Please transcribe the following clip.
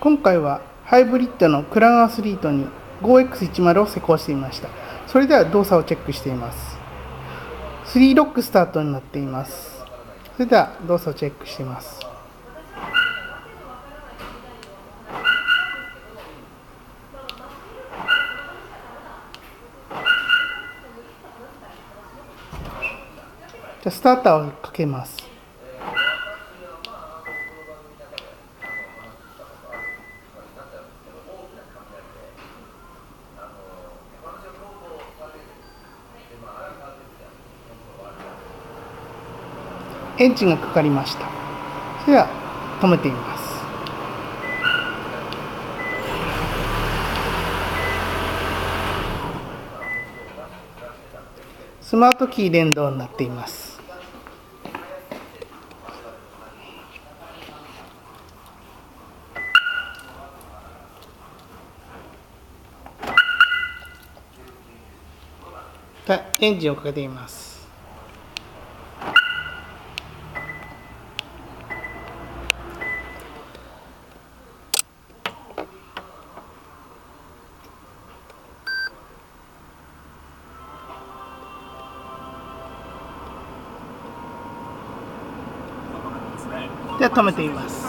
今回はハイブリッドのクラウンアスリートに 5X10 を施工してみました。それでは動作をチェックしています。3ロックスタートになっています。それでは動作をチェックしています。じゃあスターターをかけます。エンジンがかかりました。それでは止めてみます。スマートキー連動になっています。エンジンをかけています。では止めてみます。